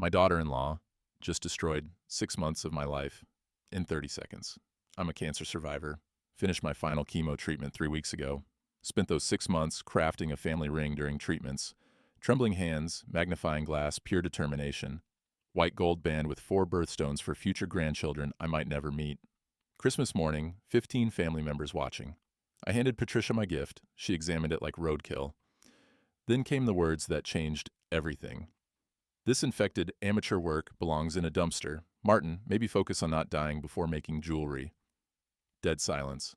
My daughter-in-law just destroyed 6 months of my life in 30 seconds. I'm a cancer survivor. Finished my final chemo treatment 3 weeks ago. Spent those 6 months crafting a family ring during treatments. Trembling hands, magnifying glass, pure determination. White gold band with 4 birthstones for future grandchildren I might never meet. Christmas morning, 15 family members watching. I handed Patricia my gift. She examined it like roadkill. Then came the words that changed everything. This infected amateur work belongs in a dumpster. Martin, maybe focus on not dying before making jewelry. Dead silence.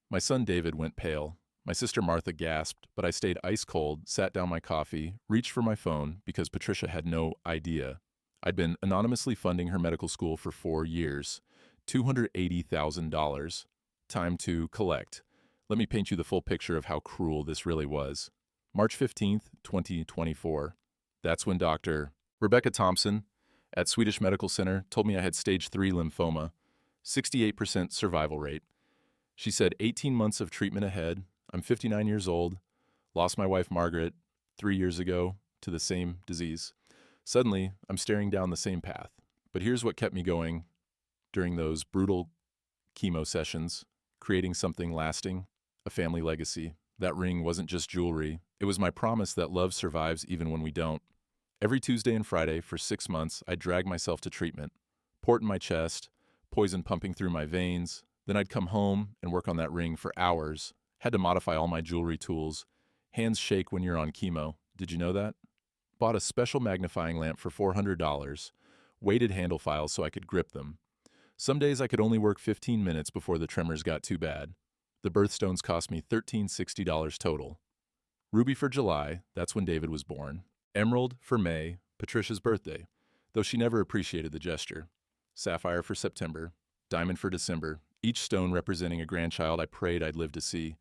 My son David went pale. My sister Martha gasped, but I stayed ice cold, sat down my coffee, reached for my phone because Patricia had no idea. I'd been anonymously funding her medical school for 4 years. $280,000. Time to collect. Let me paint you the full picture of how cruel this really was. March 15th, 2024. That's when Dr. Rebecca Thompson at Swedish Medical Center told me I had stage 3 lymphoma, 68% survival rate. She said 18 months of treatment ahead. I'm 59 years old, lost my wife Margaret 3 years ago to the same disease. Suddenly, I'm staring down the same path. But here's what kept me going during those brutal chemo sessions, creating something lasting, a family legacy. That ring wasn't just jewelry. It was my promise that love survives even when we don't. Every Tuesday and Friday for 6 months, I'd drag myself to treatment. Port in my chest, poison pumping through my veins. Then I'd come home and work on that ring for hours. Had to modify all my jewelry tools. Hands shake when you're on chemo. Did you know that? Bought a special magnifying lamp for $400. Weighted handle files so I could grip them. Some days I could only work 15 minutes before the tremors got too bad. The birthstones cost me $1,360 total. Ruby for July, that's when David was born. Emerald for May, Patricia's birthday, though she never appreciated the gesture. Sapphire for September. Diamond for December, each stone representing a grandchild I prayed I'd live to see.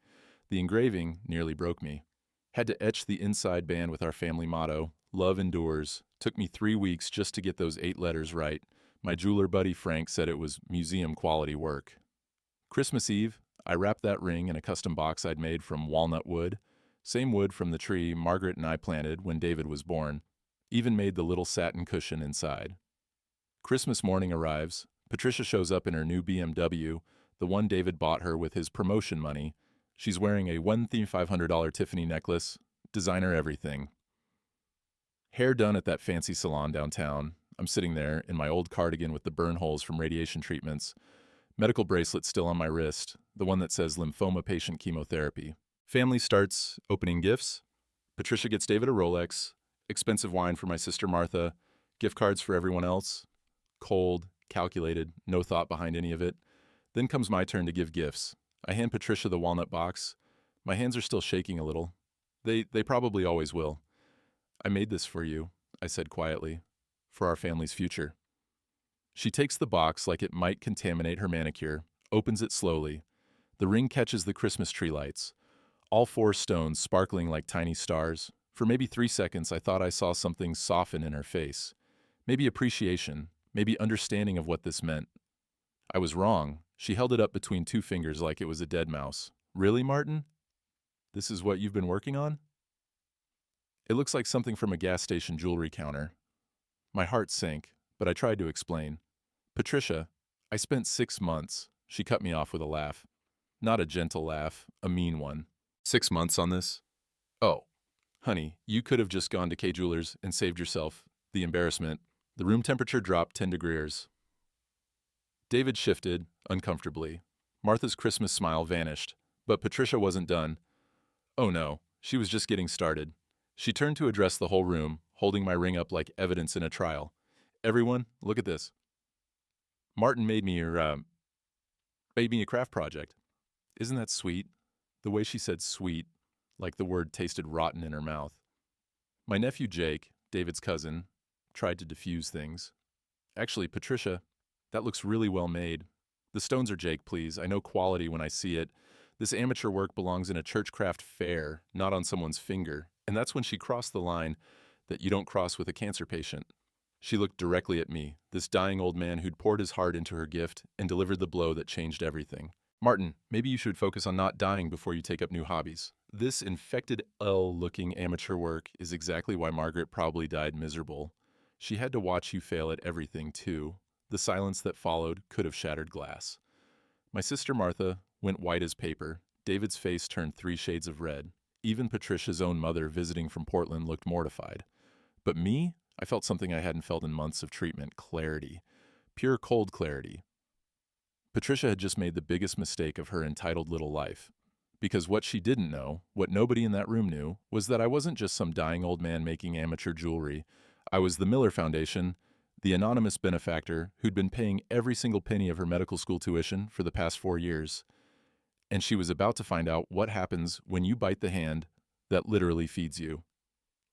The engraving nearly broke me. Had to etch the inside band with our family motto, Love Endures. Took me 3 weeks just to get those 8 letters right. My jeweler buddy Frank said it was museum-quality work. Christmas Eve, I wrapped that ring in a custom box I'd made from walnut wood. Same wood from the tree Margaret and I planted when David was born. Even made the little satin cushion inside. Christmas morning arrives. Patricia shows up in her new BMW, the one David bought her with his promotion money. She's wearing a $1,500 Tiffany necklace, designer everything. Hair done at that fancy salon downtown. I'm sitting there in my old cardigan with the burn holes from radiation treatments. Medical bracelet still on my wrist, the one that says lymphoma patient chemotherapy. Family starts opening gifts. Patricia gets David a Rolex, expensive wine for my sister Martha, gift cards for everyone else. Cold, calculated, no thought behind any of it. Then comes my turn to give gifts. I hand Patricia the walnut box. My hands are still shaking a little. They probably always will. I made this for you, I said quietly, for our family's future. She takes the box like it might contaminate her manicure, opens it slowly. The ring catches the Christmas tree lights, all 4 stones sparkling like tiny stars. For maybe 3 seconds, I thought I saw something soften in her face. Maybe appreciation, maybe understanding of what this meant. I was wrong. She held it up between 2 fingers like it was a dead mouse. Really, Martin? This is what you've been working on? It looks like something from a gas station jewelry counter. My heart sank, but I tried to explain. Patricia, I spent 6 months. She cut me off with a laugh. Not a gentle laugh, a mean one. 6 months on this? Oh, honey, you could have just gone to K Jewelers and saved yourself the embarrassment. The room temperature dropped 10 degrees. David shifted, uncomfortably. Martha's Christmas smile vanished, but Patricia wasn't done. Oh no, she was just getting started. She turned to address the whole room, holding my ring up like evidence in a trial. Everyone, look at this. Martin made me a craft project. Isn't that sweet? The way she said sweet, like the word tasted rotten in her mouth. My nephew Jake, David's cousin, tried to diffuse things. Actually, Patricia, that looks really well made. The stones are Jake, please. I know quality when I see it. This amateur work belongs in a churchcraft fair, not on someone's finger. And that's when she crossed the line that you don't cross with a cancer patient. She looked directly at me, this dying old man who'd poured his heart into her gift and delivered the blow that changed everything. Martin, maybe you should focus on not dying before you take up new hobbies. This infected L-looking amateur work is exactly why Margaret probably died miserable. She had to watch you fail at everything, too. The silence that followed could have shattered glass. My sister Martha went white as paper. David's face turned 3 shades of red. Even Patricia's own mother, visiting from Portland, looked mortified. But me, I felt something I hadn't felt in months of treatment: clarity. Pure cold clarity. Patricia had just made the biggest mistake of her entitled little life. Because what she didn't know, what nobody in that room knew, was that I wasn't just some dying old man making amateur jewelry. I was the Miller Foundation, the anonymous benefactor who'd been paying every single penny of her medical school tuition for the past 4 years. And she was about to find out what happens when you bite the hand that literally feeds you.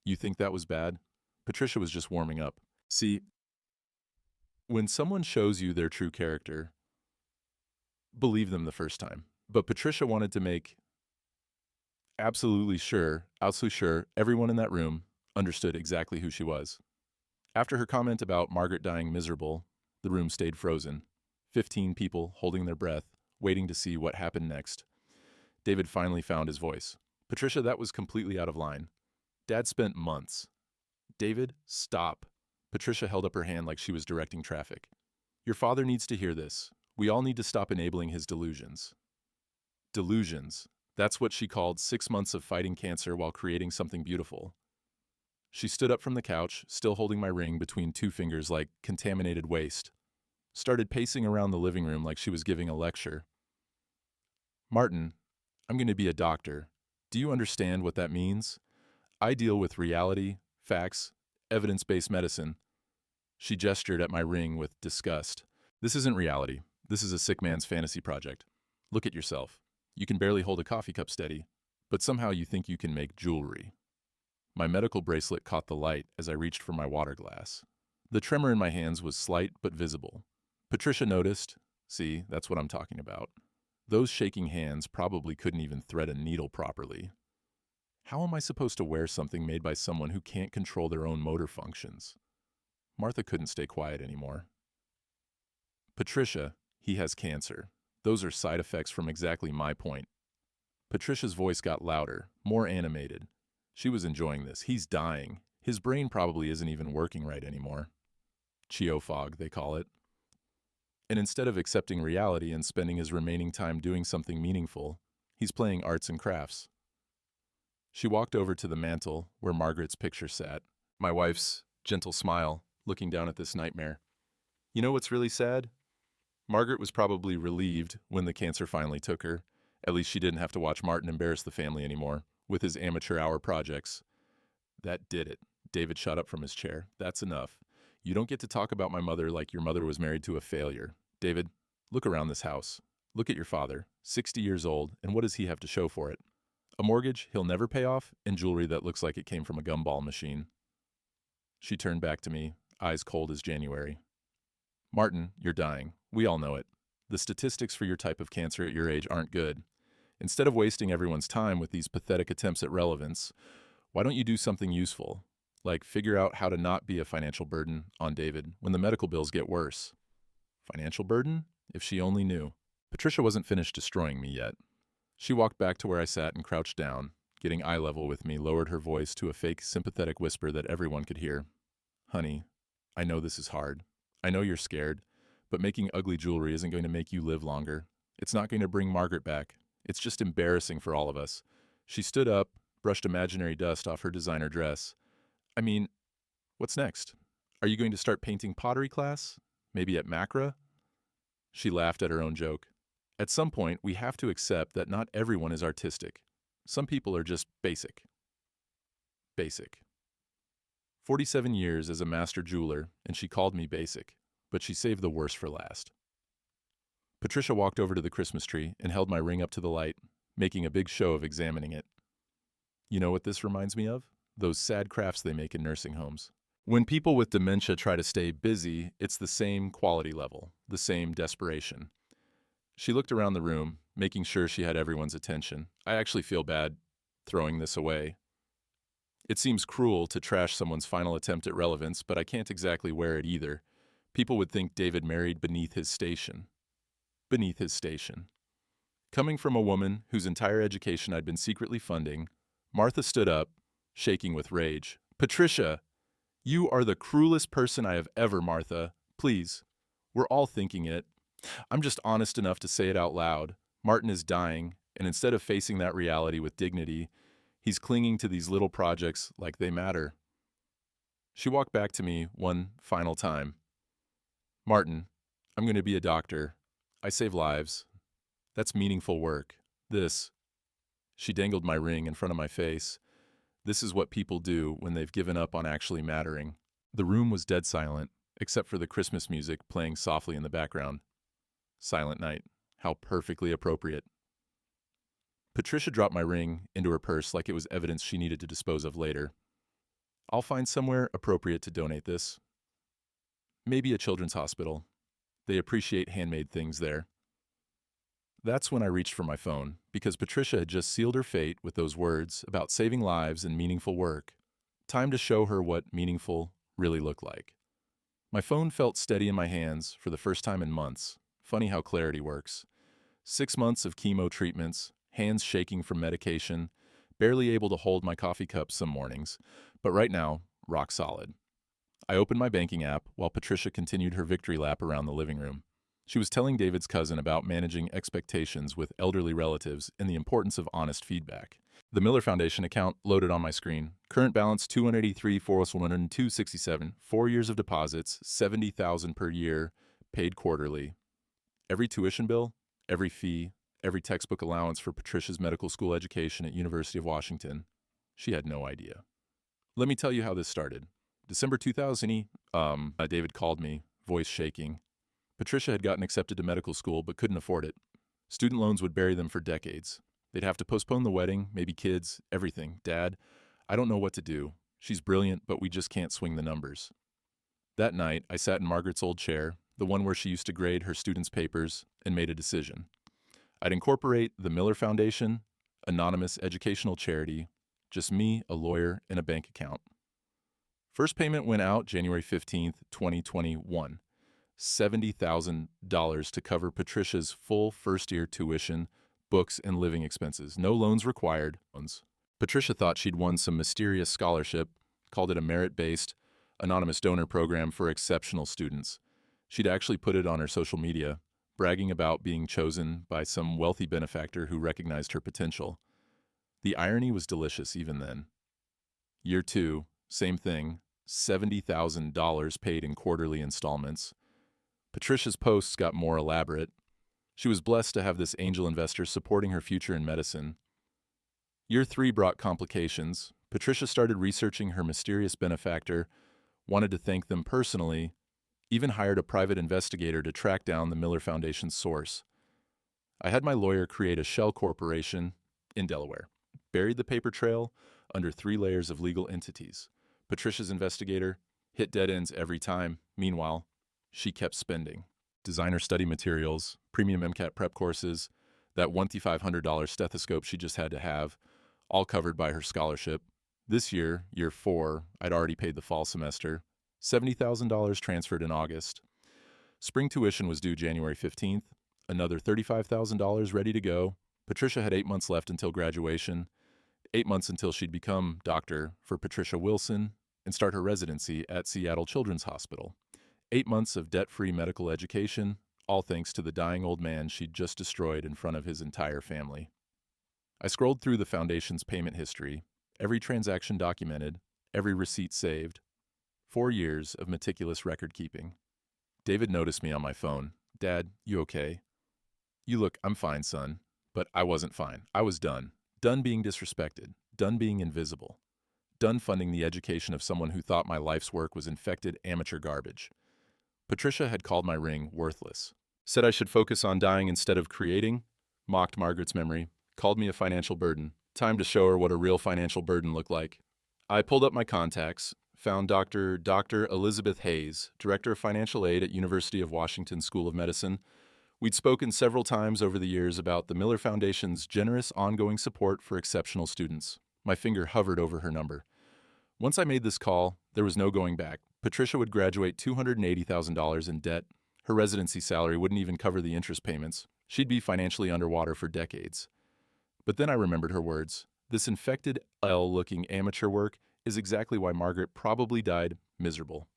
You think that was bad? Patricia was just warming up. See, when someone shows you their true character, believe them the first time. But Patricia wanted to make absolutely sure everyone in that room understood exactly who she was. After her comment about Margaret dying miserable, the room stayed frozen. 15 people holding their breath, waiting to see what happened next. David finally found his voice. Patricia, that was completely out of line. Dad spent months. David, stop. Patricia held up her hand like she was directing traffic. Your father needs to hear this. We all need to stop enabling his delusions. Delusions. That's what she called 6 months of fighting cancer while creating something beautiful. She stood up from the couch, still holding my ring between 2 fingers like contaminated waste. Started pacing around the living room like she was giving a lecture. Martin, I'm going to be a doctor. Do you understand what that means? I deal with reality, facts, evidence-based medicine. She gestured at my ring with disgust. This isn't reality. This is a sick man's fantasy project. Look at yourself. You can barely hold a coffee cup steady, but somehow you think you can make jewelry. My medical bracelet caught the light as I reached for my water glass. The tremor in my hands was slight but visible. Patricia noticed. See, that's what I'm talking about. Those shaking hands probably couldn't even thread a needle properly. How am I supposed to wear something made by someone who can't control their own motor functions? Martha couldn't stay quiet anymore. Patricia, he has cancer. Those are side effects from exactly my point. Patricia's voice got louder, more animated. She was enjoying this. He's dying. His brain probably isn't even working right anymore. Cheofog, they call it. And instead of accepting reality and spending his remaining time doing something meaningful, he's playing arts and crafts. She walked over to the mantel where Margaret's picture sat, my wife's gentle smile, looking down at this nightmare. You know what's really sad? Margaret was probably relieved when the cancer finally took her. At least she didn't have to watch Martin embarrass the family anymore with his amateur hour projects. That did it. David shot up from his chair. That's enough. You don't get to talk about my mother like your mother was married to a failure. David, look around this house. Look at your father, 60 years old, and what does he have to show for it? A mortgage he'll never pay off, and jewelry that looks like it came from a gumball machine. She turned back to me, eyes cold as January. Martin, you're dying. We all know it. The statistics for your type of cancer at your age aren't good. Instead of wasting everyone's time with these pathetic attempts at relevance, why don't you do something useful? Like figure out how to not be a financial burden on David when the medical bills get worse. Financial burden? If she only knew. Patricia wasn't finished destroying me yet. She walked back to where I sat and crouched down, getting eye level with me, lowered her voice to a fake sympathetic whisper that everyone could hear. Honey, I know this is hard. I know you're scared, but making ugly jewelry isn't going to make you live longer. It's not going to bring Margaret back. It's just embarrassing for all of us. She stood up, brushed imaginary dust off her designer dress. I mean, what's next? Are you going to start painting pottery class? Maybe at Macra? She laughed at her own joke. At some point, we have to accept that not everyone is artistic. Some people are just basic. Basic. 47 years as a master jeweler, and she called me basic, but she saved the worst for last. Patricia walked over to the Christmas tree and held my ring up to the light, making a big show of examining it. You know what this reminds me of? Those sad crafts they make in nursing homes. When people with dementia try to stay busy, it's the same quality level, the same desperation. She looked around the room, making sure she had everyone's attention. I actually feel bad throwing this away. It seems cruel to trash someone's final attempt at relevance, but I can't exactly wear it either. People would think David married beneath his station. Beneath his station. Coming from a woman whose entire education I'd been secretly funding, Martha stood up, shaking with rage. Patricia, You are the cruelest person I have ever, Martha. Please. We're all thinking it. I'm just honest enough to say it out loud. Martin is dying, and instead of facing that reality with dignity, he's clinging to these little projects like they matter. She walked back to me one final time. Martin, I'm going to be a doctor. I save lives. That's meaningful work. She dangled my ring in front of my face. This is what people do when they've given up on actually mattering. The room was dead silent, except for the Christmas music playing softly in the background. Silent night. How perfectly appropriate. Patricia dropped my ring into her purse like it was evidence she needed to dispose of later. I'll find somewhere appropriate to donate this. Maybe a children's hospital. They appreciate handmade things there. That's when I reached for my phone, because Patricia had just sealed her fate with those words about saving lives and meaningful work. Time to show her what meaningful really looked like. My phone felt steady in my hands for the first time in months. Funny how clarity works. 6 months of chemo treatments, hands shaking from medication, barely able to hold my coffee cup some mornings, but right now, rock solid. I opened my banking app while Patricia continued her victory lap around the living room. She was telling David's cousin about managing expectations with elderly relatives and the importance of honest feedback. The Miller Foundation account loaded on my screen. Current balance $283,402.67. 4 years of deposits, $70,000 per year, paid quarterly. Every tuition bill, every fee, every textbook allowance for Patricia's medical school education at University of Washington. She had no idea. Let me tell you how this started. December 2000, David called me, voice shaking. Patricia had gotten accepted to medical school but couldn't afford it. Student loans would bury them for decades. They'd have to postpone the wedding, maybe kids, everything. Dad, I don't know what to do. She's brilliant, but we just can't swing the numbers. That night, I sat in Margaret's old chair, the one where she used to grade her students' papers, and made a decision. I'd incorporate the Miller Foundation, anonymous educational charity, just me, a lawyer, and a bank account. First payment went out January 15th, 2021. $70,000 to cover Patricia's full first-year tuition, books, and living expenses. No loans required. Patricia thought she'd won some mysterious scholarship, called it a merit-based, anonymous donor program for exceptional students. She'd actually put it on her social media, bragging about being chosen by some wealthy benefactor who recognized her potential. The irony was delicious even then. Year 2, same thing, $70,000 paid in quarterly installments. Patricia's posts got more elaborate. She was blessed to have this angel investor supporting her future in medicine. Year 3 brought complications. Patricia started researching her mysterious benefactor, wanted to thank them personally, even hired a private investigator to track down the Miller Foundation's source. I had my lawyer create a shell corporation in Delaware, buried the paper trail under 3 layers of legal entities. Patricia's investigator hit dead ends every time. Meanwhile, she kept spending. Designer study materials, premium MCAT prep courses, that $1,500 stethoscope she just had to have, all covered by her scholarship. This year, year 4, I'd already paid the fall semester. $70,000 transferred in August. Spring tuition was due January 15th. Another $35,000 ready to go. Patricia had 8 months left until graduation. 8 months until she'd become doctor for Patricia Wilson and start her residency at Seattle Children's Hospital. 8 months of debt-free medical education, all thanks to the dying old man she'd just destroyed in front of his entire family. I scrolled through the foundation's payment history, every transaction documented, every receipt saved. 4 years of meticulous record-keeping. David noticed me on my phone. Dad, you okay? You look, I'm fine, son. But I wasn't fine. I was done. Done being disrespected. Done being invisible. Done funding the education of someone who thought my life's work was infected amateur garbage. Patricia had called my ring worthless. Said I should focus on dying instead of creating. Mocked Margaret's memory. Called me a financial burden. Time to show her what a real financial burden looked like. I pulled up my contacts, found Dr. Elizabeth Hayes, Director of Financial Aid at University of Washington School of Medicine. We'd spoken several times over the years about the Miller Foundation's generous ongoing support for exceptional students. My finger hovered over her number. Once I made this call, there was no going back. Patricia would graduate $280,000 in debt. Her residency salary wouldn't even cover the interest payments. She'd be financially underwater for decades. But then I remembered her words. This infected L-looking amateur work is exactly why Margaret probably died miserable.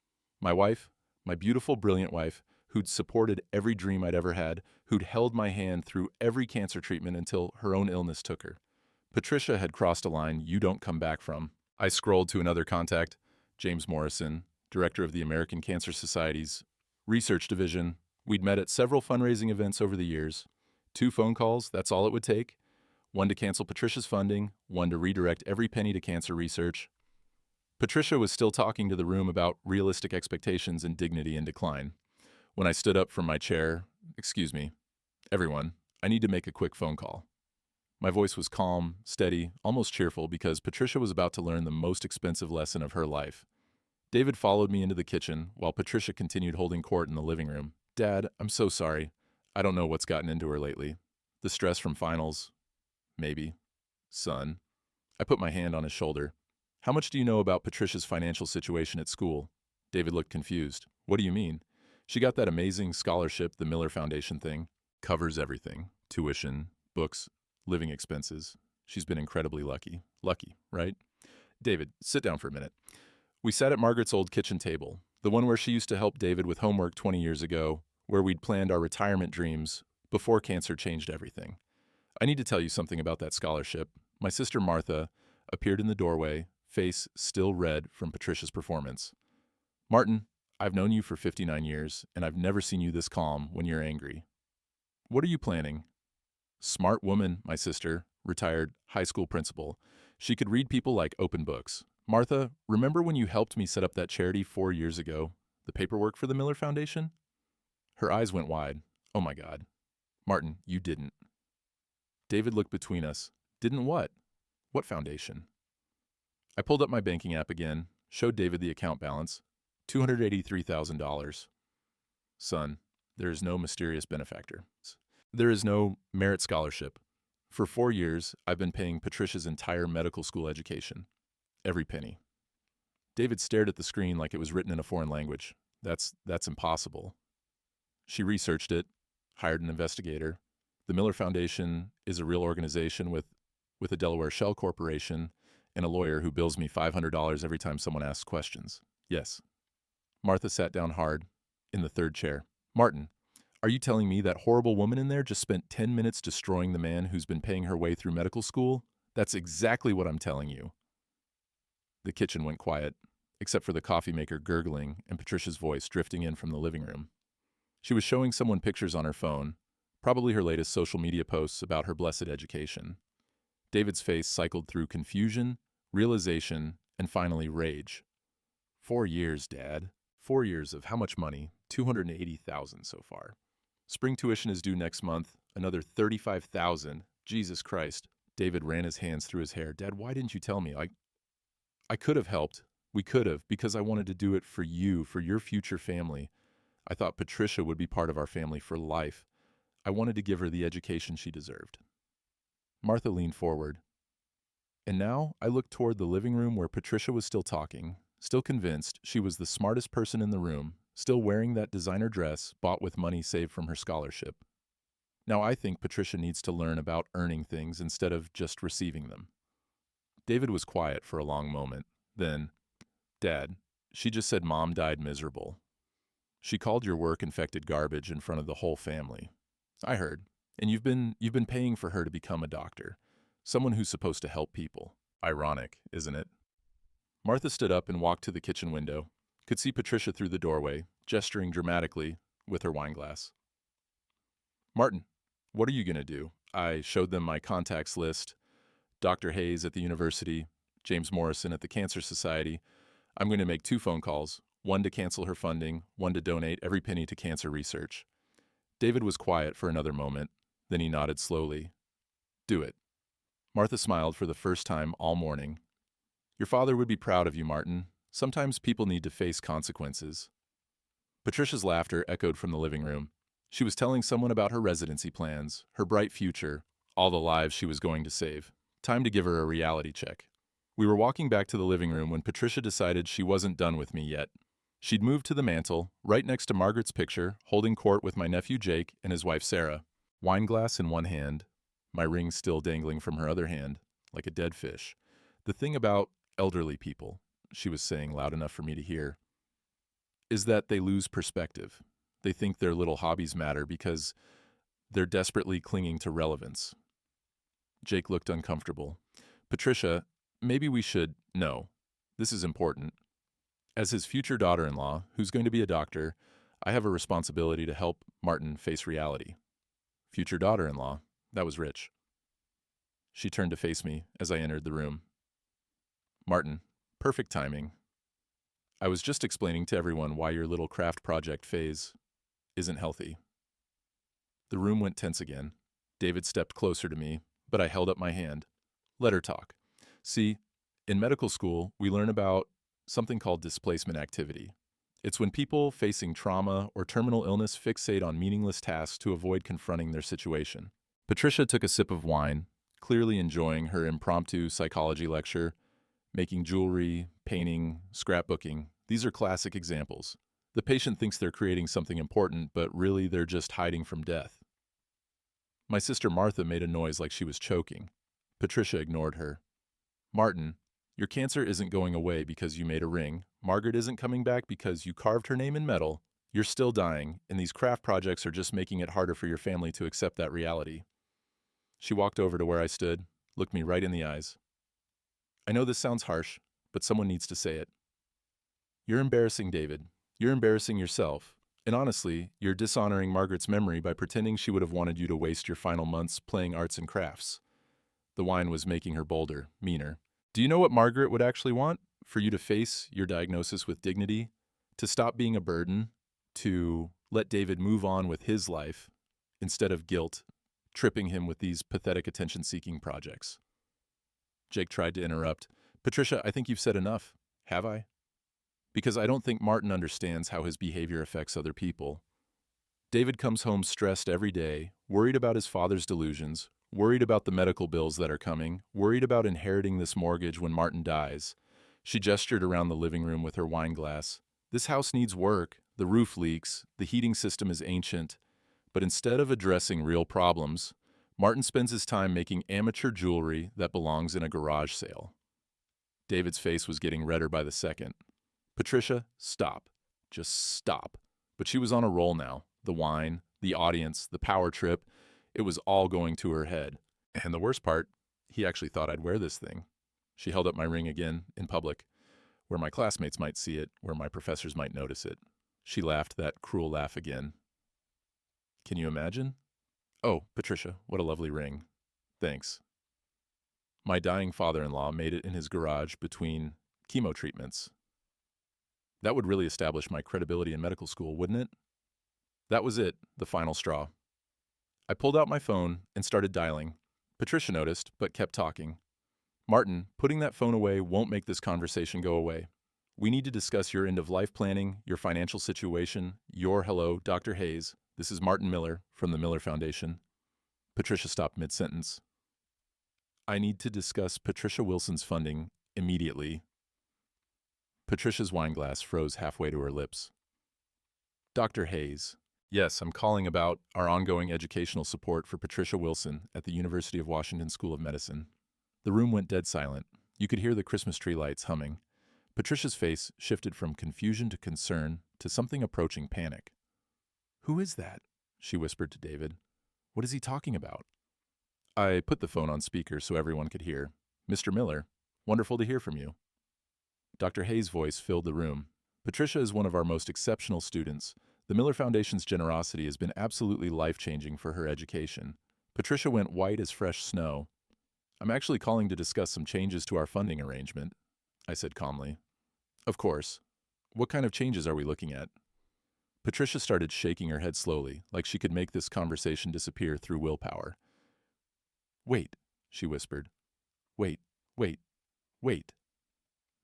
My wife, my beautiful, brilliant wife, who'd supported every dream I'd ever had, who'd held my hand through every cancer treatment until her own illness took her. Patricia had crossed a line you don't come back from. I scrolled to another contact, James Morrison, director of the American Cancer Society's research division. We'd met at several fundraising events over the years. 2 phone calls, that's all it would take. 1 to cancel Patricia's funding, 1 to redirect every penny to cancer research. Patricia was still talking to the room about realistic expectations and dignity in decline. When I stood up from my chair, "Excuse me, everyone, I need to make a quick phone call." My voice was calm, steady, almost cheerful because Patricia was about to learn the most expensive lesson of her life. David followed me into the kitchen while Patricia continued holding court in the living room. "Dad, I'm so sorry. I don't know what's gotten into her lately. The stress from finals? Maybe. Son." I put my hand on his shoulder. "How much do you know about Patricia's financial situation at school?" David looked confused. "What do you mean?" "She got that amazing scholarship, the Miller Foundation thing. Covers everything. Tuition, books, living expenses. She's been incredibly lucky. Lucky, right?" "David, sit down for a minute." We sat at Margaret's old kitchen table, the one where she used to help David with homework 20 years ago, where we'd planned our retirement dreams before cancer changed everything. "I need to tell you something about that scholarship." My sister Martha appeared in the doorway, face still red from Patricia's performance. "Martin, I've known you for 59 years, and I've never seen you this calm when you're angry. What are you planning?" Smart woman, my sister, retired high school principal. She could read people like open books. "Martha, remember when you helped me set up that charity 4 years ago? The paperwork for the Miller Foundation?" Her eyes went wide. "Oh my God. Martin, you didn't." David looked between us. "Didn't what? What foundation?" I pulled up my banking app again, showed David the account balance. $283,000. "Son, there is no mysterious benefactor. There is no merit scholarship. For 4 years, I've been paying Patricia's entire medical school education. Every penny." David stared at the screen like it was written in a foreign language. That's impossible." "She researched it, hired an investigator. The Miller Foundation is a real organization with a Delaware shell corporation and a lawyer who bills me $500 every time someone asks questions. Yes." Martha sat down hard, in the third chair. "Martin, are you telling me that horrible woman in there just spent 10 minutes destroying the man who's been paying her way through medical school? That's exactly what I'm telling you." The kitchen went quiet, except for the coffee maker gurgling and Patricia's voice drifting in from the living room. She was showing someone pictures on her phone, probably her latest social media posts about her blessed education. David's face cycled through confusion, realization, and finally rage. 4 years, Dad. 4 years of how much money? $280,000 so far. Spring tuition is due next month, another $35,000. Jesus Christ. David ran his hands through his hair. "Dad, why didn't you tell me? I could have helped. We could have, because I wanted to do it for you, for your future family. I thought Patricia would be part of our family for life. I wanted to give her the education she deserved." Martha leaned forward. And now I looked toward the living room where Patricia was still talking, still convinced she was the smartest person in the room, still wearing that designer dress bought with money saved from her scholarship. Now I think Patricia needs to learn about earning things instead of just receiving them. David was quiet for a long moment. Then, "Dad, she just said Mom died miserable. She called your work infected garbage in front of the whole family. I heard. And you've been paying for her to become a doctor, someone who's supposed to help people. Ironic, isn't it?" Martha stood up and walked to the kitchen window, could see Patricia through the doorway, gesturing dramatically with her wine glass. "Martin, what are you going to do?" I showed them my contacts list. Dr. Hayes at the university, James Morrison at the Cancer Society. "I'm going to make 2 phone calls, 1 to cancel her funding, 1 to donate every penny to cancer research." David was quiet for another moment, then he nodded slowly. "Do it." Martha smiled for the first time all morning. "Your father would be proud of you, Martin. Sometimes people need to face consequences." Patricia's laughter echoed from the living room. She was telling someone about her residency plans, her bright future, all the lives she was going to save. Time to give her a reality check. We were walking back to the living room when Patricia decided she wasn't done with me yet. She'd moved to the mantel, right next to Margaret's picture, holding court with my nephew Jake and his wife Sarah. Wine glass in one hand, my ring still dangling from her other hand, like a dead fish. "The thing about elderly people," she was saying loud enough for me to hear. is that they lose perspective. They think their little hobbies matter because they're desperately clinging to relevance. Jake looked uncomfortable. Patricia, maybe we should. No, this is important. As his future daughter-in-law, who's going to be a doctor, I have a responsibility to help Martin face reality. Future daughter-in-law, that was rich. She turned to face me as I entered the room. Martin, perfect timing. I was just explaining to everyone why your little craft project phase isn't healthy. The room went tense again. David stepped closer to me, but I held up my hand. Let her talk. See, in medical school, we learn about something called displacement activity. It's when people facing trauma or terminal illness fixate on meaningless tasks to avoid confronting their situation. Patricia took a sip of wine, clearly enjoying her impromptu psychology lecture. Making jewelry, painting, scrapbooking, these are classic examples. The patient thinks they're creating something important, but really they're just hiding from death. My sister Martha made a noise like she was choking. Patricia ignored her. Martin, your cancer isn't going away because you made a ring. Margaret isn't coming back because you carved her name in metal. You're still dying, and these craft projects are just making it harder for your family to accept that reality. She walked over to where I stood, looked me right in the eyes. I know this sounds harsh, but someone needs to say it. You're embarrassing David. You're embarrassing yourself. And honestly, you're dishonoring Margaret's memory by pretending she would have wanted you to waste your final months playing arts and crafts. The wine was making her bolder, meaner. Do you know what Margaret would actually want? For you to face your diagnosis with dignity, to stop being a burden, to let David move on with his life instead of guilt, tripping him with these pathetic attention-seeking projects. Jake tried to interrupt. Patricia, I think you've said enough. Have I? Because I don't think Martin understands how his behavior affects other people. David comes home stressed every day, worried about his father's delusions, worried about the medical bills that are coming, worried about inheriting this mortgage when Martin dies. She gestured around the living room with her wine glass. This house needs work. The roof leaks. The heating system is ancient. But instead of addressing real problems, Martin spends his time making amateur jewelry that belongs in a garage sale. David's face was getting redder by the second. Patricia, stop. Just stop. But she was on a roll now. The wine, the audience, the power trip, it was all going to her head. And the worst part, he actually thought I'd wear this thing. She held up my ring again, in public, where my classmates might see it, where my professors might notice it. She laughed that cruel laugh again. Can you imagine? Oh, Patricia, what a lovely ring. Thanks. My dying father-in-law made it in his garage between chemo treatments. That would really establish my credibility in medical school, wouldn't it? That was it, the final straw. I pulled out my phone and started dialing. Patricia noticed, but kept talking. Martin, putting that phone away won't make this conversation go away. We need to discuss your end-of-life planning, your financial situation, hello, Dr. Hayes. This is Martin Miller from the Miller Foundation. Patricia stopped mid-sentence. I need to discuss Patricia Wilson's funding immediately. Patricia's wineglass froze halfway to her lips. Dr. Hayes. Yes, I'm calling about our ongoing educational support for Patricia Wilson at the University of Washington School of Medicine. The room went dead silent. You could hear the Christmas tree lights humming. Patricia's face shifted from confusion to concern to something approaching panic. Who is that? She whispered to David. What is he talking about? I put the phone on speaker so everyone could hear. Mr. Miller, wonderful to hear from you. Dr. Hayes' voice filled the room. Patricia is one of our most exceptional students. The Miller Foundation's generosity has been absolutely life-changing for her education. Patricia went white as fresh snow. I'm actually calling to discuss some changes to our funding arrangement, I said calmly. Of course. What kind of changes are we looking at? Patricia started shaking her head slowly, like she could make this conversation disappear through willpower. Wait, she whispered. Wait.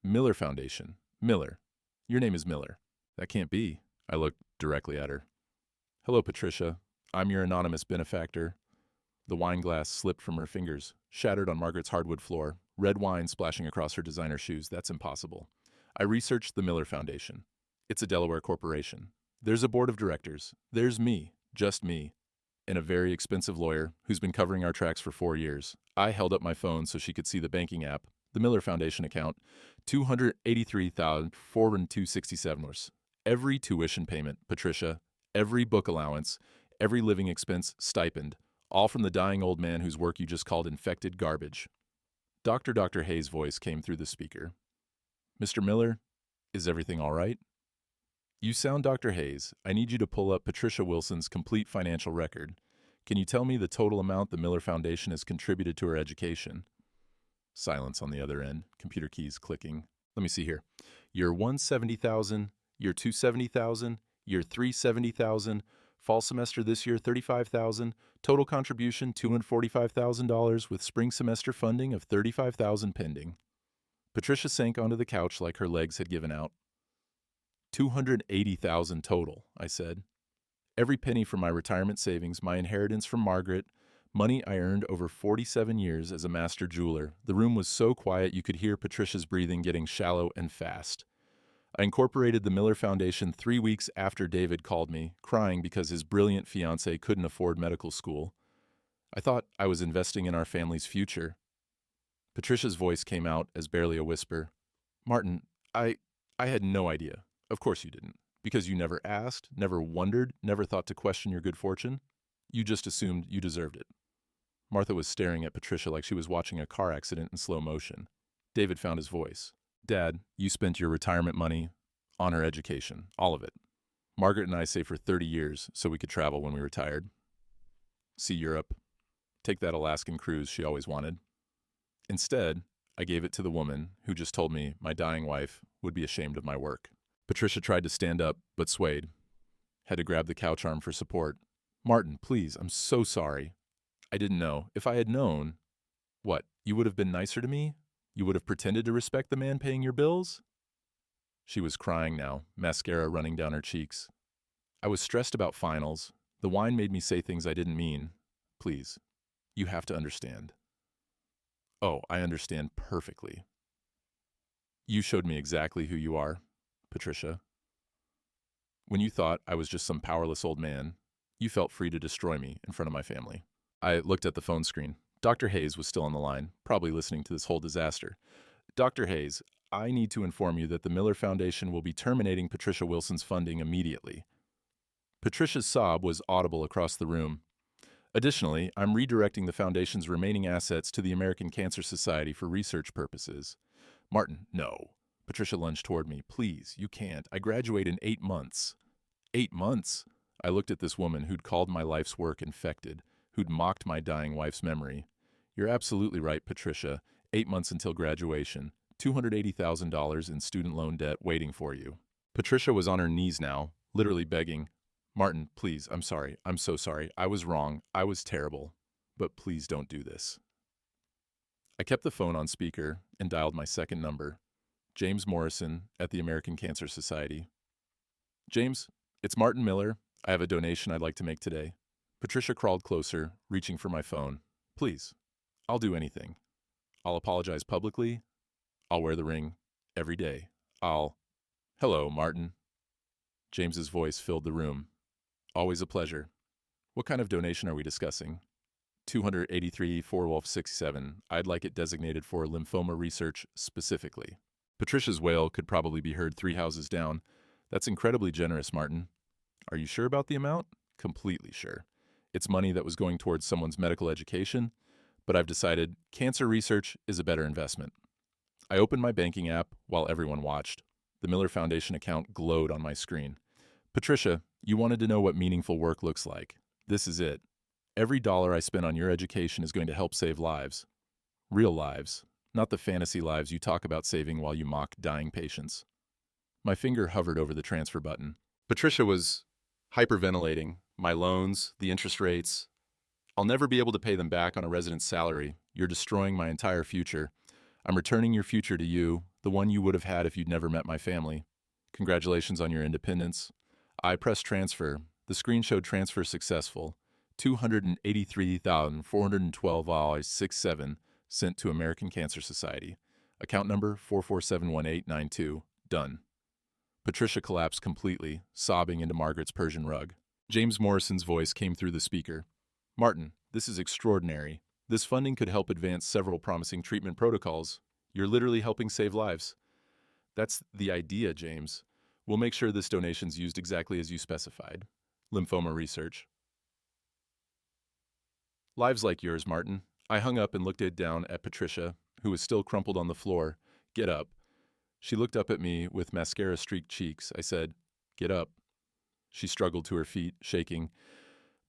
Miller Foundation. Miller. Your name is Miller. That can't be. I looked directly at her. Hello, Patricia. I'm your anonymous benefactor. The wine glass slipped from her fingers, shattered on Margaret's hardwood floor, red wine splashing across her designer shoes. That's impossible. I researched the Miller Foundation. It's a Delaware corporation. There's a board of directors. There's me, just me, and a very expensive lawyer who's been covering our tracks for 4 years. I held up my phone so she could see the banking app, the Miller Foundation account, $283,402.67. Every tuition payment, Patricia, every book allowance, every living expense stipend, all from the dying old man whose work you just called infected garbage. Dr. Hayes' voice came through the speaker. Mr. Miller, is everything all right? You sound Dr. Hayes. I need you to pull up Patricia Wilson's complete financial record. Can you tell me the total amount the Miller Foundation has contributed to her education? Silence on the other end, computer keys clicking. Let me see here. Year 170,000, year 270,000, year 370,000, fall semester this year 35,000, total contribution $245,000 with spring semester funding of $35,000 pending. Patricia sank onto the couch like her legs had given out. $280,000 total, I said. Every penny from my retirement savings, my inheritance from Margaret, money I earned over 47 years as a master jeweler. The room was so quiet you could hear Patricia's breathing getting shallow and fast. I incorporated the Miller Foundation 3 weeks after David called me, crying because his brilliant fiancée couldn't afford medical school. I thought I was investing in our family's future. Patricia's voice came out as barely a whisper. Martin, I had no idea. Of course you didn't. Because you never asked, never wondered, never thought to question your good fortune. You just assumed you deserved it. Martha was staring at Patricia like she was watching a car accident in slow motion. David found his voice. Dad, you spent your retirement money on her education, all of it. Margaret and I saved for 30 years so we could travel when we retired. See Europe. Take that Alaskan cruise she always wanted. Instead, I gave it to the woman who just told me my dying wife would be ashamed of my work. Patricia tried to stand up, but swayed. Had to grab the couch arm for support. Martin, please, I'm so sorry. I didn't know. If I had known, what, you would have been nicer to me? You would have pretended to respect the man paying your bills? She was crying now, mascara running down her cheeks. I was stressed about finals. The wine made me say things I didn't mean. Please, you have to understand. Oh, I understand perfectly. You showed me exactly who you are, Patricia. When you thought I was just some powerless old man, you felt free to destroy me in front of my family. I looked at the phone screen. Dr. Hayes was still on the line, probably listening to this whole disaster. Dr. Hayes, I need to inform you that the Miller Foundation will be terminating Patricia Wilson's funding immediately. Patricia's sob was audible across the room. Additionally, I'm redirecting the Foundation's remaining assets to the American Cancer Society for research purposes. Martin, no. Patricia lunged toward me. Please, you can't. I graduate in 8 months. 8 months? I looked at this woman who'd called my life's work infected, who'd mocked my dying wife's memory. You're absolutely right, Patricia. 8 months until graduation. $280,000 in student loan debt waiting for you. Patricia was on her knees now, literally begging. Martin, please, I'm sorry. I'm so sorry. I was wrong. I was terrible. But please don't do this. I kept the phone on speaker and dialed my second number. James Morrison at the American Cancer Society. James, it's Martin Miller. I have a donation I'd like to make today. Patricia crawled closer, reaching for my phone. Please, I'll do anything. I'll apologize publicly. I'll wear the ring every day. Hello, Martin. James's voice filled the room. Always a pleasure. What kind of donation are we discussing? 283 4 67. I'd like it designated for lymphoma research specifically. Patricia's wail could probably be heard 3 houses down. That's incredibly generous, Martin. Are you sure about the amount? Completely sure. It's money that was going towards someone's medical education, but I've decided cancer research is a better investment. I opened my banking app while everyone watched. The Miller Foundation account glowed on my screen. Patricia, you wanted to know what meaningful work looks like. This is it. Every dollar I spend on your education is going to help save lives. Real lives, not the fantasy lives you talk about saving while you mock dying patients. My finger hovered over the transfer button. Patricia was hyperventilating. My loans, the interest rates. I'll never be able to pay them back on a resident's salary. You're destroying my entire future. I'm returning your future to you, the one you would have had if you'd never met my family. Congratulations on your independence. I pressed transfer. The screen showed transfer successful. $283,412.67 sent to American Cancer Society. Account number 4471892. Done. Patricia collapsed completely, sobbing into Margaret's Persian rug. James Morrison's voice came through the speaker. Martin, this is extraordinary. This funding could help advance several promising treatment protocols. You're literally helping save lives. That's the idea, James. We'll make sure this donation's used exactly as you specified. Lymphoma research. Lives like yours, Martin. I hung up and looked down at Patricia, who was still crumpled on the floor. Get up. She looked up at me with mascara-streaked cheeks. I said, get up. She struggled to her feet, shaking.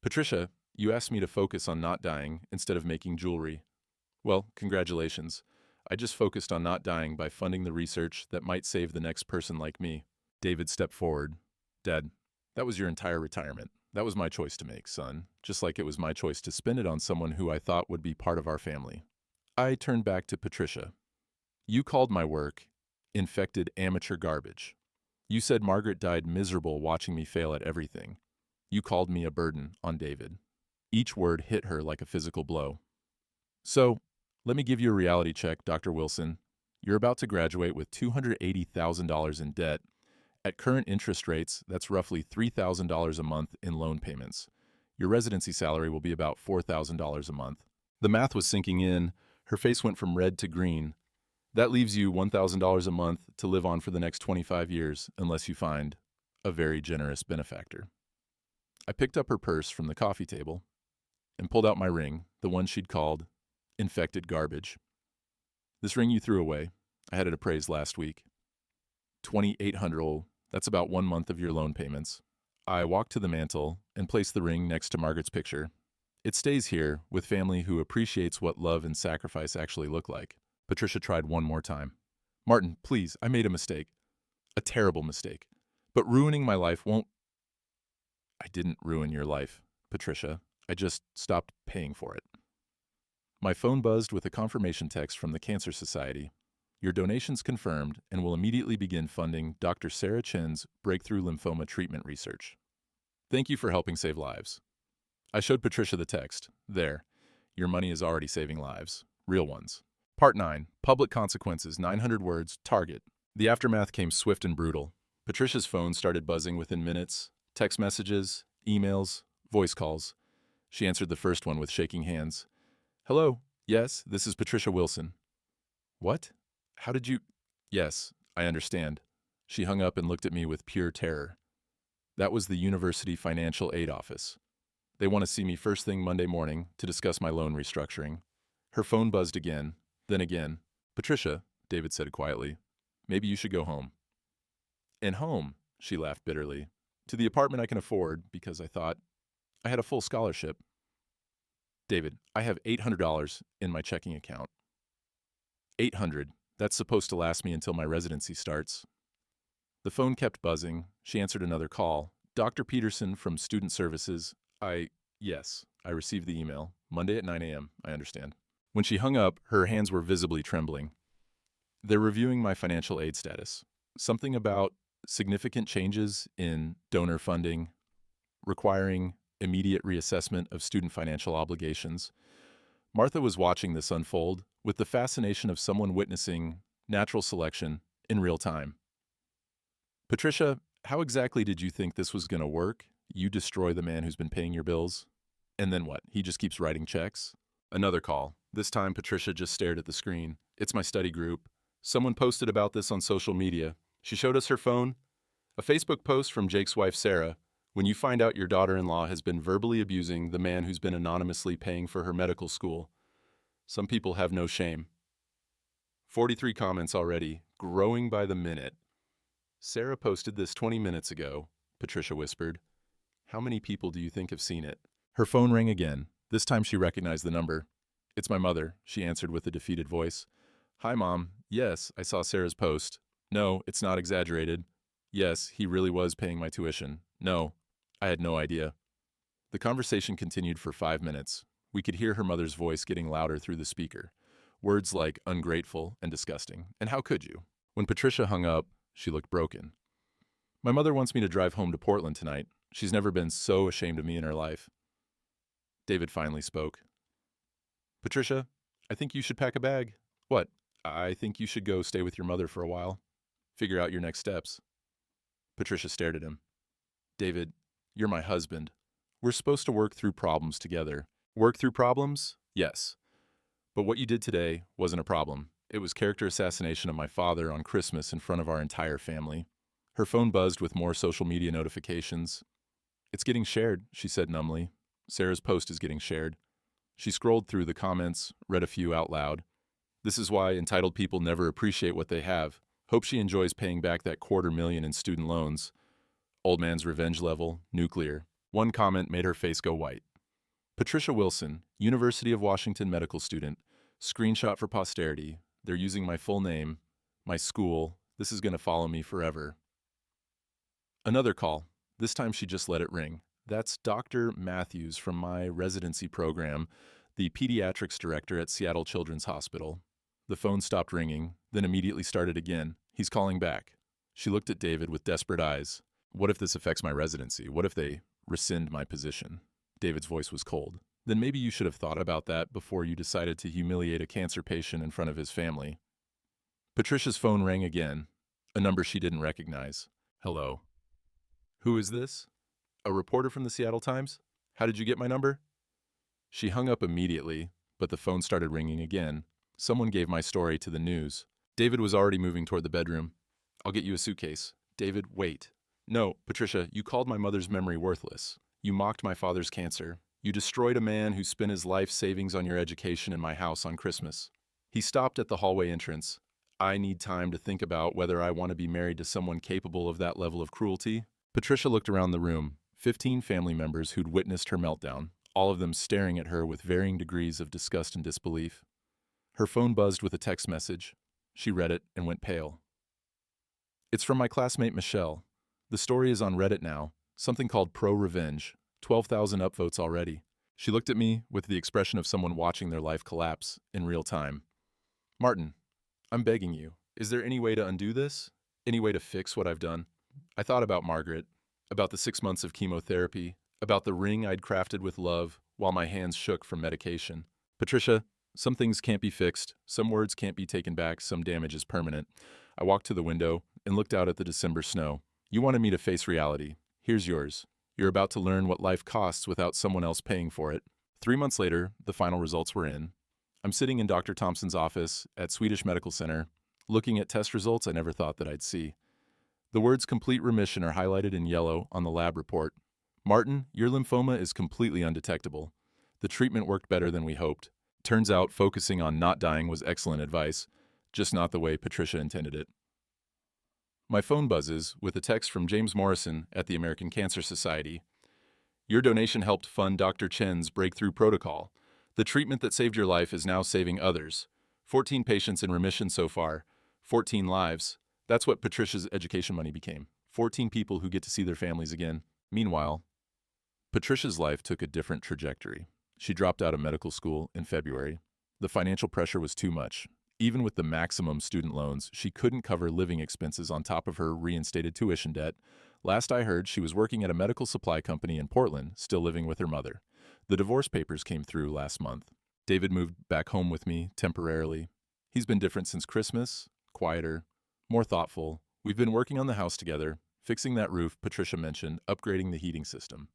Patricia, you asked me to focus on not dying instead of making jewelry. Well, congratulations. I just focused on not dying by funding the research that might save the next person like me. David stepped forward. Dad, that was your entire retirement. That was my choice to make, son, just like it was my choice to spend it on someone who I thought would be part of our family. I turned back to Patricia. You called my work infected amateur garbage. You said Margaret died miserable watching me fail at everything. You called me a burden on David. Each word hit her like a physical blow. So, let me give you a reality check, Dr. Wilson. You're about to graduate with $280,000 in debt. At current interest rates, that's roughly $3,000 a month in loan payments. Your residency salary will be about $4,000 a month. The math was sinking in. Her face went from red to green. That leaves you $1,000 a month to live on for the next 25 years, unless you find a very generous benefactor. I picked up her purse from the coffee table and pulled out my ring, the one she'd called infected garbage. This ring you threw away, I had it appraised last week. $2,800, that's about 1 month of your loan payments. I walked to the mantel and placed the ring next to Margaret's picture. It stays here with family who appreciates what love and sacrifice actually look like. Patricia tried one more time. Martin, please, I made a mistake. A terrible mistake. But ruining my life won't... I didn't ruin your life, Patricia. I just stopped paying for it. My phone buzzed with a confirmation text from the Cancer Society. Your donation's confirmed and will immediately begin funding Dr. Sarah Chen's breakthrough lymphoma treatment research. Thank you for helping save lives. I showed Patricia the text. There. Your money is already saving lives. Real ones. Part 9. Public Consequences, 900 words, target. The aftermath came swift and brutal. Patricia's phone started buzzing within minutes. Text messages, emails, voice calls. She answered the first one with shaking hands. Hello. Yes, this is Patricia Wilson. What? How did you... Yes, I understand. She hung up and looked at me with pure terror. That was the University Financial Aid Office. They want to see me first thing Monday morning to discuss my loan restructuring. Her phone buzzed again. Then again. Patricia, David said quietly, maybe you should go home. And home, she laughed bitterly, to the apartment I can afford because I thought I had a full scholarship. David, I have $800 in my checking account. $800. That's supposed to last me until my residency starts. The phone kept buzzing. She answered another call. Dr. Peterson from Student Services. Yes, I received the email. Monday at 9 a.m., I understand. When she hung up, her hands were visibly trembling. They're reviewing my financial aid status. Something about significant changes in donor funding, requiring immediate reassessment of student financial obligations. Martha was watching this unfold with the fascination of someone witnessing natural selection in real time. Patricia, how exactly did you think this was going to work? You destroy the man who's been paying your bills? And then what? He just keeps writing checks? Another call. This time, Patricia just stared at the screen. It's my study group. Someone posted about this on social media. She showed us her phone. A Facebook post from Jake's wife, Sarah. When you find out your daughter-in-law has been verbally abusing the man who's been anonymously paying for her medical school. Some people have no shame. 43 comments already, growing by the minute. Sarah posted this 20 minutes ago, Patricia whispered. How many people do you think have seen it? Her phone rang again. This time she recognized the number. It's my mother, she answered with a defeated voice. Hi, Mom. Yes, I saw Sarah's post. No, it's not exaggerated. Yes, he really was paying my tuition. No, I had no idea. The conversation continued for 5 minutes. We could hear her mother's voice getting louder through the speaker. Words like ungrateful and disgusting. And how could you? When Patricia hung up, she looked broken. My mother wants me to drive home to Portland tonight. She's never been so ashamed of me in her life. David finally spoke. Patricia, I think you should pack a bag. What? I think you should go stay with your mother for a while. Figure out your next steps. Patricia stared at him. David, you're my husband. We're supposed to work through problems together. Work through problems? Yes. But what you did today wasn't a problem. It was character assassination of my father on Christmas in front of our entire family. Her phone buzzed with more social media notifications. "It's getting shared," she said numbly. Sarah's post is getting shared. She scrolled through the comments, read a few out loud. "This is why entitled people never appreciate what they have. Hope she enjoys paying back that $250,000 in student loans. Old man's revenge level, nuclear." One comment made her face go white. Patricia Wilson, University of Washington medical student. Screenshot for posterity. They're using my full name, my school. This is going to follow me forever. Another call. This time she just let it ring. That's Dr. Matthews from my residency program, the pediatrics director at Seattle Children's Hospital. The phone stopped ringing, then immediately started again. He's calling back. She looked at David with desperate eyes. "What if this affects my residency? What if they rescind my position?" David's voice was cold. "Then maybe you should have thought about that before you decided to humiliate a cancer patient in front of his family." Patricia's phone rang again, a number she didn't recognize. "Hello. Who is this? A reporter from the Seattle Times? How did you get my number?" She hung up immediately, but the phone started ringing again. "Someone gave my story to the news." David was already moving toward the bedroom. "I'll get you a suitcase." "David, wait." "No, Patricia, you called my mother's memory worthless. You mocked my father's cancer. You destroyed a man who spent his life savings on your education in my house on Christmas." He stopped at the hallway entrance. "I need time to think about whether I want to be married to someone capable of that level of cruelty." Patricia looked around the room. 15 family members who'd witnessed her meltdown, all of them staring at her with varying degrees of disgust and disbelief. Her phone buzzed with a text message. She read it and went pale. "It's from my classmate Michelle. The story is on Reddit now, something called Pro Revenge. 12,000 upvotes already." She looked at me with the expression of someone watching their life collapse in real time. "Martin, I'm begging you, is there any way to undo this? Any way to fix what I've done? I thought about Margaret, about the 6 months of chemotherapy, about the ring I'd crafted with love while my hands shook from medication. Patricia, some things can't be fixed, some words can't be taken back, some damage is permanent." I walked to the window and looked out at the December snow. "You wanted me to face reality. Here's yours. You're about to learn what life costs without someone else paying for it." 3 months later, the final results were in. I'm sitting in Dr. Thompson's office at Swedish Medical Center, looking at test results I never thought that I'd see. The words "complete remission" are highlighted in yellow on the lab report. "Martin, your lymphoma is completely undetectable. The treatment worked better than we hoped. Turns out focusing on not dying was excellent advice, just not the way Patricia intended it." My phone buzzes with a text from James Morrison at the American Cancer Society. "Your donation helped fund Dr. Chen's breakthrough protocol. The treatment that saved your life is now saving others. 14 patients in remission so far. 14 lives. That's what Patricia's education money became. 14 people who get to see their families again." Meanwhile, Patricia's life took a different trajectory. She dropped out of medical school in February. The financial pressure was too much. Even with the maximum student loans, she couldn't cover living expenses on top of her reinstated tuition debt. Last I heard, she was working at a medical supply company in Portland, still living with her mother. The divorce papers came through last month. David moved back home with me temporarily. He's been different since Christmas, quieter, more thoughtful. We've been working on the house together, fixing that roof Patricia mentioned, upgrading the heating system.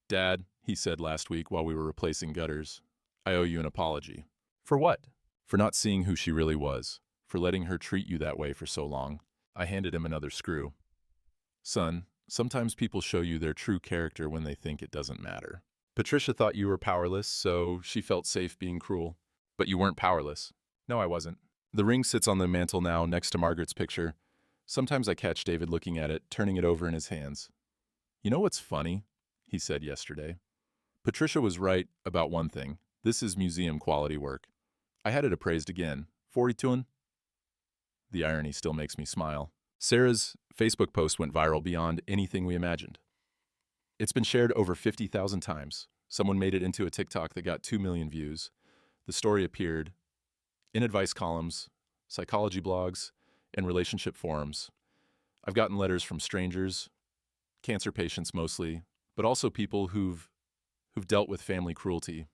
"Dad," he said last week while we were replacing gutters, "I owe you an apology." "For what?" "For not seeing who she really was, for letting her treat you that way for so long." I handed him another screw. "Son, sometimes people show you their true character when they think it doesn't matter. Patricia thought you were powerless, so she felt safe being cruel. But you weren't powerless." "No, I wasn't." The ring sits on the mantel now next to Margaret's picture. Sometimes I catch David looking at it, turning it over in his hands. "You know what's funny?" he said yesterday. "Patricia was right about one thing. This is museum quality work. I had it appraised again. 42. The irony still makes me smile. Sarah's Facebook post went viral beyond anything we imagined. It's been shared over 50,000 times. Someone made it into a TikTok that got 2 million views. The story appeared in advice columns, psychology blogs, and relationship forums. I've gotten letters from strangers, cancer patients mostly, but also people who've dealt with family cruelty.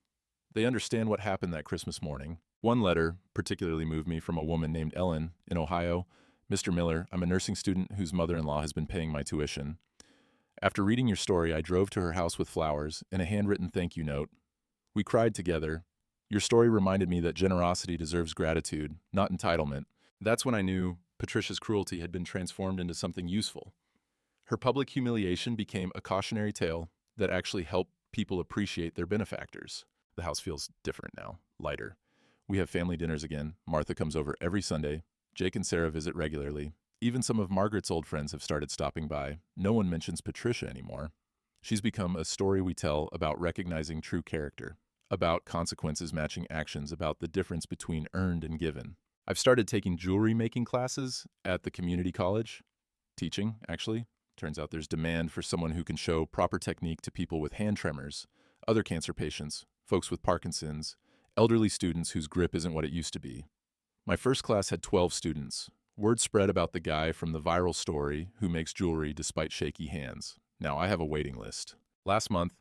They understand what happened that Christmas morning. One letter particularly moved me from a woman named Ellen in Ohio. "Mr. Miller, I'm a nursing student whose mother-in-law has been paying my tuition. After reading your story, I drove to her house with flowers and a handwritten thank you note. We cried together. Your story reminded me that generosity deserves gratitude, not entitlement. That's when I knew Patricia's cruelty had been transformed into something useful. Her public humiliation became a cautionary tale that actually helped people appreciate their benefactors. The house feels different now, lighter. We have family dinners again. Martha comes over every Sunday. Jake and Sarah visit regularly. Even some of Margaret's old friends have started stopping by. No one mentions Patricia anymore. She's become a story we tell about recognizing true character, about consequences matching actions, about the difference between earned and given. I've started taking jewelry making classes at the community college. Teaching, actually. Turns out there's demand for someone who can show proper technique to people with hand tremors, other cancer patients, folks with Parkinson's, elderly students whose grip isn't what it used to be. My first class had 12 students. Word spread about the guy from the viral story who makes jewelry despite shaky hands. Now I have a waiting list. Last month,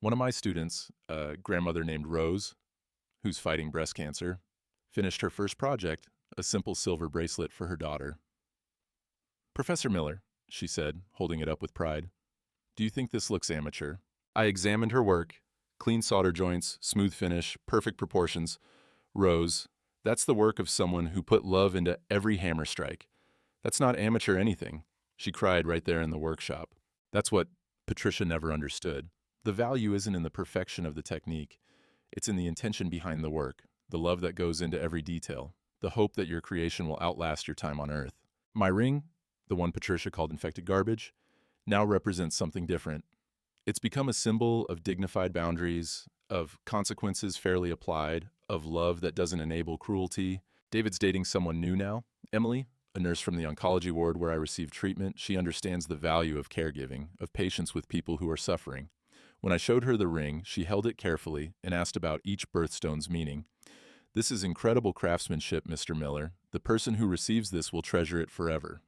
one of my students, a grandmother named Rose, who's fighting breast cancer, finished her first project, a simple silver bracelet for her daughter. "Professor Miller," she said, holding it up with pride, "do you think this looks amateur?" I examined her work. Clean solder joints, smooth finish, perfect proportions. "Rose, that's the work of someone who put love into every hammer strike. That's not amateur anything." She cried right there in the workshop. That's what Patricia never understood. The value isn't in the perfection of the technique. It's in the intention behind the work, the love that goes into every detail, the hope that your creation will outlast your time on Earth. My ring, the one Patricia called infected garbage, now represents something different. It's become a symbol of dignified boundaries, of consequences fairly applied, of love that doesn't enable cruelty. David's dating someone new now, Emily, a nurse from the oncology ward where I received treatment. She understands the value of caregiving, of patience with people who are suffering. When I showed her the ring, she held it carefully and asked about each birthstone's meaning. "This is incredible craftsmanship, Mr. Miller. The person who receives this will treasure it forever."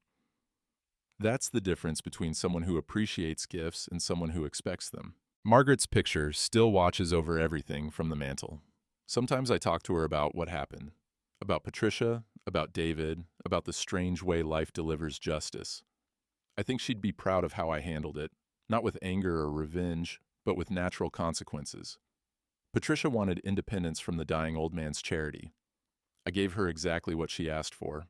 That's the difference between someone who appreciates gifts and someone who expects them. Margaret's picture still watches over everything from the mantel. Sometimes I talk to her about what happened, about Patricia, about David, about the strange way life delivers justice. I think she'd be proud of how I handled it, not with anger or revenge, but with natural consequences. Patricia wanted independence from the dying old man's charity. I gave her exactly what she asked for,